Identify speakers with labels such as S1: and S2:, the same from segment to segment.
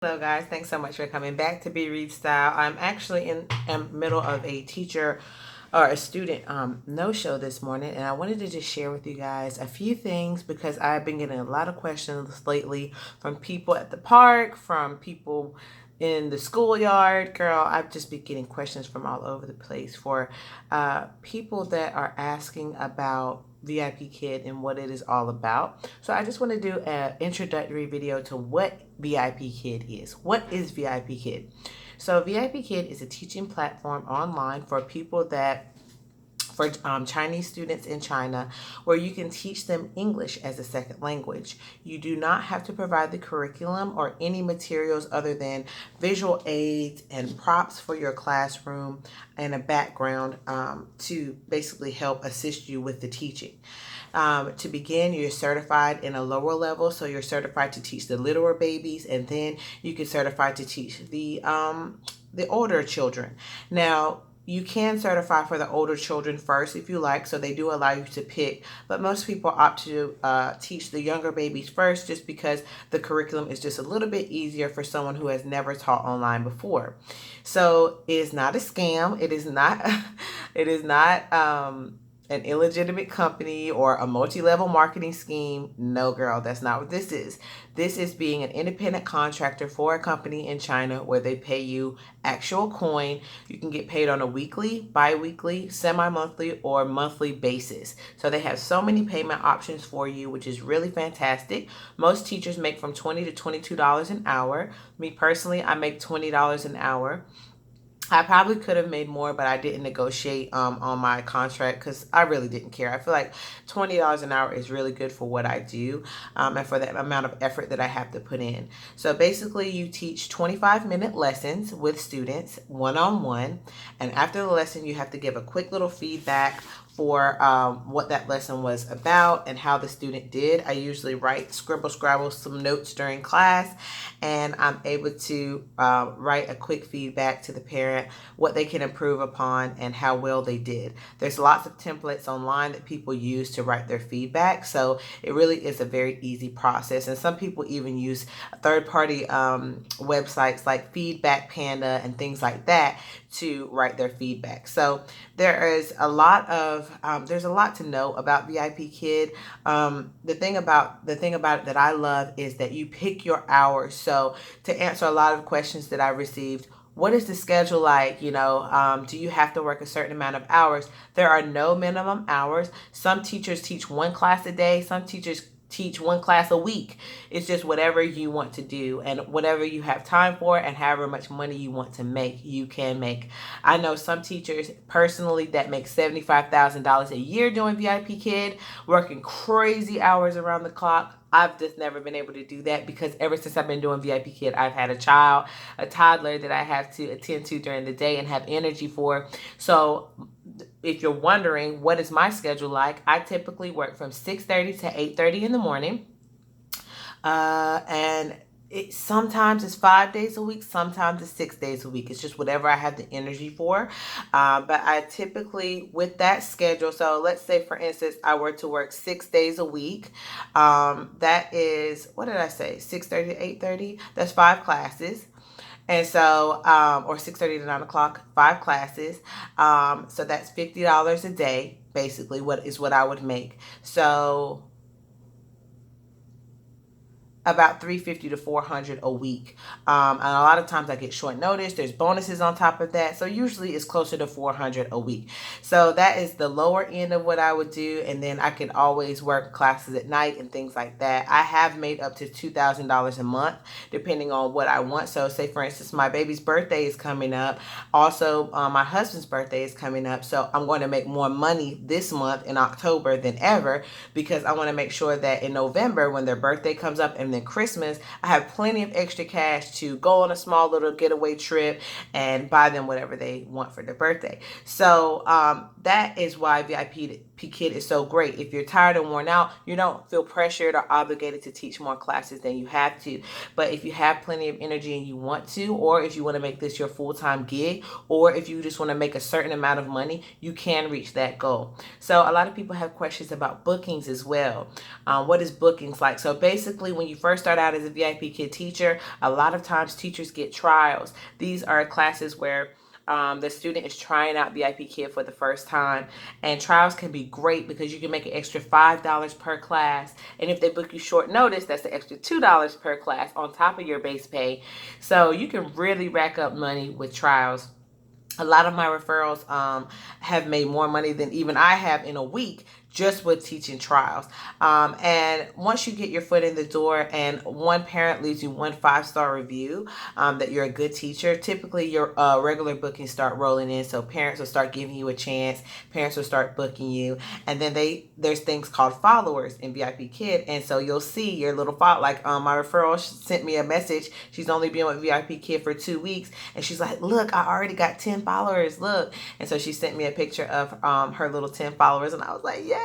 S1: Hello guys, thanks so much for coming back to Be Read Style. I'm actually in the middle of a teacher or a student no-show this morning, and I wanted to just share with you guys a few things because I've been getting a lot of questions lately from people at the park, from people in the schoolyard. Girl, I've just been getting questions from all over the place for people that are asking about VIPKID and what it is all about. So I just want to do an introductory video to what VIPKID is. What is VIPKID? So VIPKID is a teaching platform online for people that for Chinese students in China, where you can teach them English as a second language. You do not have to provide the curriculum or any materials other than visual aids and props for your classroom and a background to basically help assist you with the teaching. To begin, you're certified in a lower level, so you're certified to teach the littler babies, and then you get certified to teach the older children. Now, you can certify for the older children first if you like, so they do allow you to pick, but most people opt to teach the younger babies first just because the curriculum is just a little bit easier for someone who has never taught online before. So it is not a scam. It is not an illegitimate company or a multi-level marketing scheme. No, girl, that's not what this is. This is being an independent contractor for a company in China where they pay you actual coin. You can get paid on a weekly, bi-weekly, semi-monthly, or monthly basis. So they have so many payment options for you, which is really fantastic. Most teachers make from $20 to $22 an hour. Me personally, I make $20 an hour. I probably could have made more, but I didn't negotiate on my contract because I really didn't care. I feel like $20 an hour is really good for what I do and for that amount of effort that I have to put in. So basically, you teach 25-minute lessons with students one-on-one, and after the lesson, you have to give a quick little feedback for what that lesson was about and how the student did. I usually scribble some notes during class, and I'm able to write a quick feedback to the parent, what they can improve upon and how well they did. There's lots of templates online that people use to write their feedback, so it really is a very easy process. And some people even use third-party websites like Feedback Panda and things like that to write their feedback. So there's a lot to know about VIPKID. The thing about it that I love is that you pick your hours. So to answer a lot of questions that I received, what is the schedule like? You know, do you have to work a certain amount of hours? There are no minimum hours. Some teachers teach one class a day. Some teachers teach one class a week. It's just whatever you want to do and whatever you have time for, and however much money you want to make, you can make. I know some teachers personally that make $75,000 a year doing VIPKID, working crazy hours around the clock. I've just never been able to do that because ever since I've been doing VIPKID, I've had a toddler that I have to attend to during the day and have energy for. So if you're wondering what is my schedule like, I typically work from 6:30 to 8:30 in the morning. And sometimes it's 5 days a week, sometimes it's 6 days a week. It's just whatever I have the energy for. But I typically, with that schedule, so let's say for instance, I were to work 6 days a week. That is, what did I say? 6:30 to 8:30? That's 5 classes. And so, or 6:30 to 9 o'clock, 5 classes. So that's $50 a day, basically, what I would make. So about $350 to $400 a week. And a lot of times I get short notice. There's bonuses on top of that. So usually it's closer to $400 a week. So that is the lower end of what I would do. And then I can always work classes at night and things like that. I have made up to $2,000 a month, depending on what I want. So say for instance, my baby's birthday is coming up. Also, my husband's birthday is coming up. So I'm going to make more money this month in October than ever, because I want to make sure that in November, when their birthday comes up and then Christmas, I have plenty of extra cash to go on a small little getaway trip and buy them whatever they want for their birthday. So that is why VIPKID VIPKID is so great. If you're tired and worn out, you don't feel pressured or obligated to teach more classes than you have to. But if you have plenty of energy and you want to, or if you want to make this your full-time gig, or if you just want to make a certain amount of money, you can reach that goal. So a lot of people have questions about bookings as well. What is bookings like? So basically, when you first start out as a VIPKID teacher, a lot of times teachers get trials. These are classes where the student is trying out VIPKID for the first time, and trials can be great because you can make an extra $5 per class, and if they book you short notice, that's an extra $2 per class on top of your base pay. So you can really rack up money with trials. A lot of my referrals have made more money than even I have in a week just with teaching trials. And once you get your foot in the door and one parent leaves you one 5-star review that you're a good teacher, typically your regular bookings start rolling in. So parents will start giving you a chance. Parents will start booking you. And then there's things called followers in VIPKID. And so you'll see your little follow, like my referral sent me a message. She's only been with VIPKID for 2 weeks. And she's like, look, I already got 10 followers, look. And so she sent me a picture of her little 10 followers. And I was like, yeah,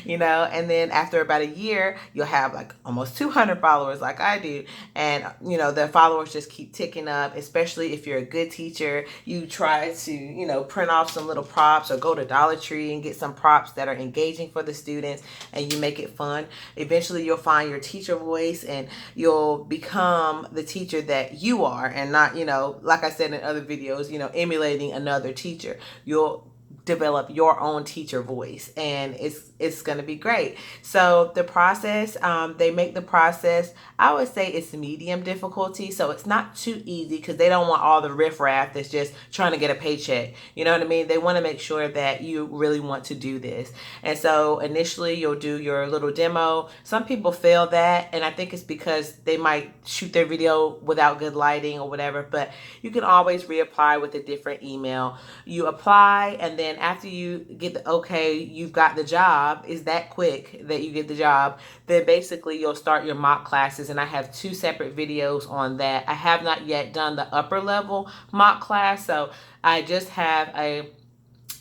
S1: you know. And then after about a year, you'll have like almost 200 followers like I do. And, you know, the followers just keep ticking up, especially if you're a good teacher. You try to, you know, print off some little props or go to Dollar Tree and get some props that are engaging for the students, and you make it fun. Eventually, you'll find your teacher voice and you'll become the teacher that you are, and not, you know, like I said in other videos, you know, emulating another teacher. You'll develop your own teacher voice, and it's going to be great. So the process, they make the process, I would say it's medium difficulty. So it's not too easy because they don't want all the riffraff that's just trying to get a paycheck. You know what I mean? They want to make sure that you really want to do this. And so initially you'll do your little demo. Some people fail that, and I think it's because they might shoot their video without good lighting or whatever, but you can always reapply with a different email. You apply, and then after you get the okay, you've got the job, is that quick that you get the job, then basically you'll start your mock classes. And I have 2 separate videos on that. I have not yet done the upper level mock class, so I just have a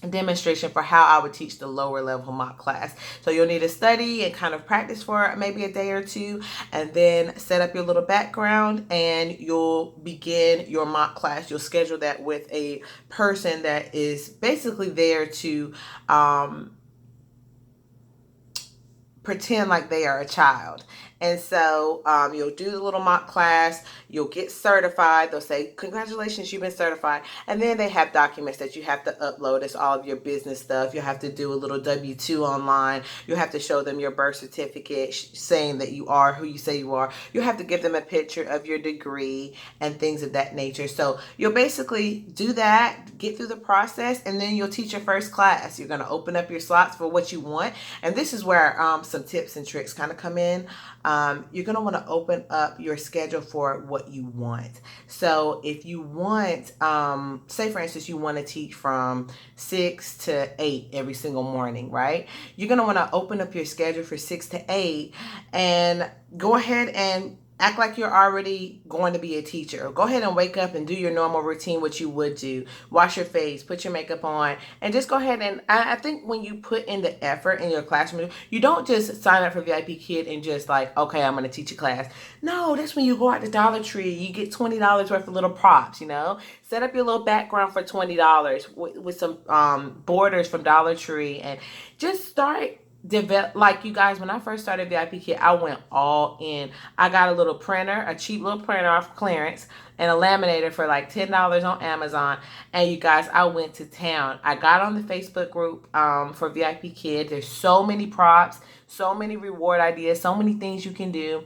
S1: demonstration for how I would teach the lower level mock class. So you'll need to study and kind of practice for maybe a day or 2, and then set up your little background, and you'll begin your mock class. You'll schedule that with a person that is basically there to pretend like they are a child. And so you'll do the little mock class, you'll get certified. They'll say, congratulations, you've been certified. And then they have documents that you have to upload. It's all of your business stuff. You'll have to do a little W-2 online. You'll have to show them your birth certificate saying that you are who you say you are. You'll have to give them a picture of your degree and things of that nature. So you'll basically do that, get through the process, and then you'll teach your first class. You're going to open up your slots for what you want. And this is where some tips and tricks kind of come in. You're going to want to open up your schedule for what you want. So if you want, say for instance, you want to teach from 6 to 8 every single morning, right? You're going to want to open up your schedule for 6 to 8 and go ahead and act like you're already going to be a teacher. Go ahead and wake up and do your normal routine, what you would do. Wash your face, put your makeup on, and just go ahead and, I think when you put in the effort in your classroom, you don't just sign up for VIPKID and just like, okay, I'm going to teach a class. No, that's when you go out to Dollar Tree, you get $20 worth of little props, you know. Set up your little background for $20 with some borders from Dollar Tree, and just start develop. Like, you guys, when I first started VIPKID, I went all in. I got a little printer, a cheap little printer off clearance, and a laminator for like $10 on Amazon. And you guys, I went to town. I got on the Facebook group for VIPKID. There's so many props, so many reward ideas, so many things you can do.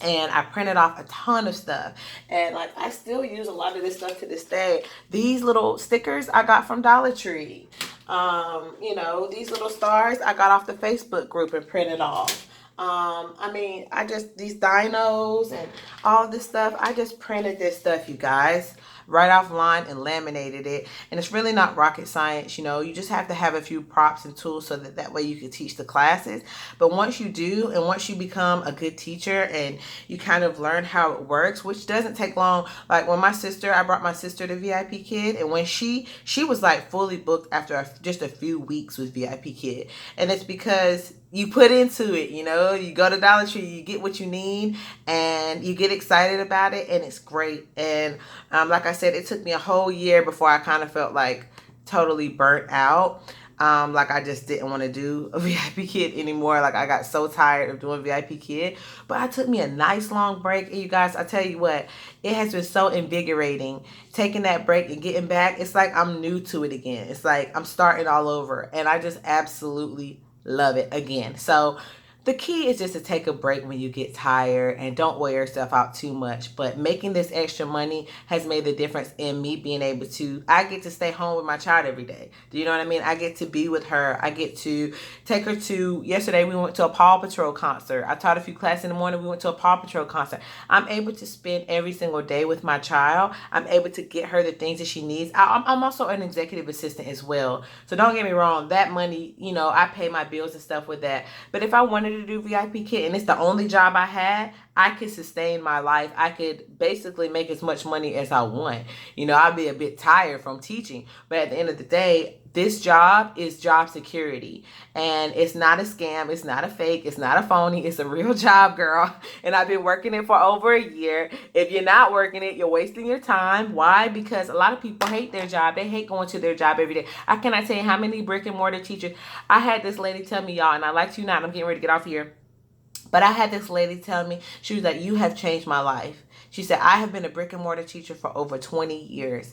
S1: And I printed off a ton of stuff, and like I still use a lot of this stuff to this day. These little stickers I got from Dollar Tree. You know, these little stars I got off the Facebook group and printed off. I mean, these dinos and all this stuff, I just printed this stuff, you guys, right offline and laminated it. And it's really not rocket science, you know. You just have to have a few props and tools so that way you can teach the classes. But once you do, and once you become a good teacher and you kind of learn how it works, which doesn't take long. Like when I brought my sister to VIP Kid, and when she was like fully booked after just a few weeks with VIP Kid. And it's because you put into it, you know, you go to Dollar Tree, you get what you need, and you get excited about it, and it's great. And like I said, it took me a whole year before I kind of felt like totally burnt out. Like I just didn't want to do a VIP Kid anymore. Like I got so tired of doing VIP Kid, but I took me a nice long break. And you guys, I tell you what, it has been so invigorating taking that break and getting back. It's like I'm new to it again. It's like I'm starting all over, and I just absolutely love it again. So the key is just to take a break when you get tired and don't wear yourself out too much. But making this extra money has made the difference in me being able to, I get to stay home with my child every day. Do you know what I mean? I get to be with her. I get to take her to, yesterday we went to a Paw Patrol concert. I taught a few classes in the morning. We went to a Paw Patrol concert. I'm able to spend every single day with my child. I'm able to get her the things that she needs. I'm also an executive assistant as well. So don't get me wrong, that money, you know, I pay my bills and stuff with that. But if I wanted to do VIP Kid and it's the only job I had, I could sustain my life. I could basically make as much money as I want. You know, I'd be a bit tired from teaching, but at the end of the day, this job is job security, and it's not a scam. It's not a fake. It's not a phony. It's a real job, girl. And I've been working it for over a year. If you're not working it, you're wasting your time. Why? Because a lot of people hate their job. They hate going to their job every day. I cannot tell you how many brick and mortar teachers. I had this lady tell me, y'all, and I like you not, I'm getting ready to get off here. But I had this lady tell me, she was like, you have changed my life. She said, I have been a brick and mortar teacher for over 20 years.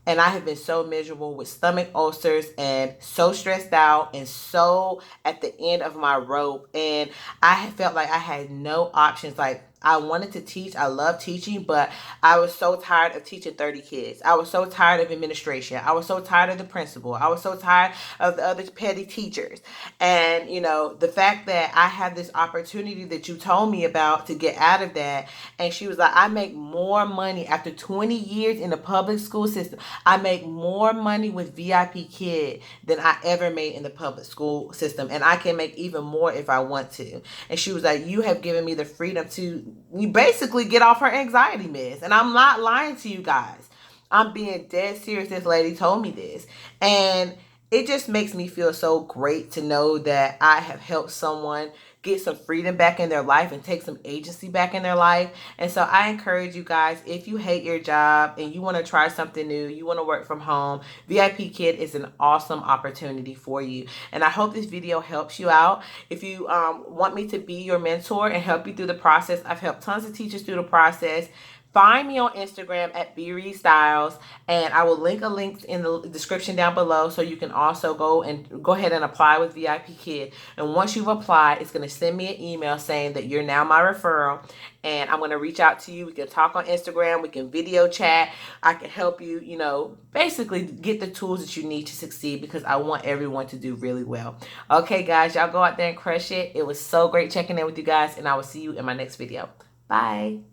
S1: And I have been so miserable with stomach ulcers and so stressed out and so at the end of my rope. And I felt like I had no options. Like, I wanted to teach. I love teaching, but I was so tired of teaching 30 kids. I was so tired of administration. I was so tired of the principal. I was so tired of the other petty teachers. And, you know, the fact that I had this opportunity that you told me about to get out of that. And she was like, I make more money after 20 years in the public school system. I make more money with VIP Kid than I ever made in the public school system. And I can make even more if I want to. And she was like, you have given me the freedom to basically get off her anxiety meds. And I'm not lying to you guys. I'm being dead serious. This lady told me this. And it just makes me feel so great to know that I have helped someone get some freedom back in their life and take some agency back in their life. And so I encourage you guys, if you hate your job and you want to try something new, you want to work from home, VIP Kid is an awesome opportunity for you. And I hope this video helps you out. If you want me to be your mentor and help you through the process, I've helped tons of teachers through the process. Find me on Instagram at @BReedStyles, and I will link a link in the description down below so you can also go ahead and apply with VIP Kid. And once you've applied, it's going to send me an email saying that you're now my referral, and I'm going to reach out to you. We can talk on Instagram. We can video chat. I can help you, you know, basically get the tools that you need to succeed, because I want everyone to do really well. Okay, guys, y'all go out there and crush it. It was so great checking in with you guys, and I will see you in my next video. Bye.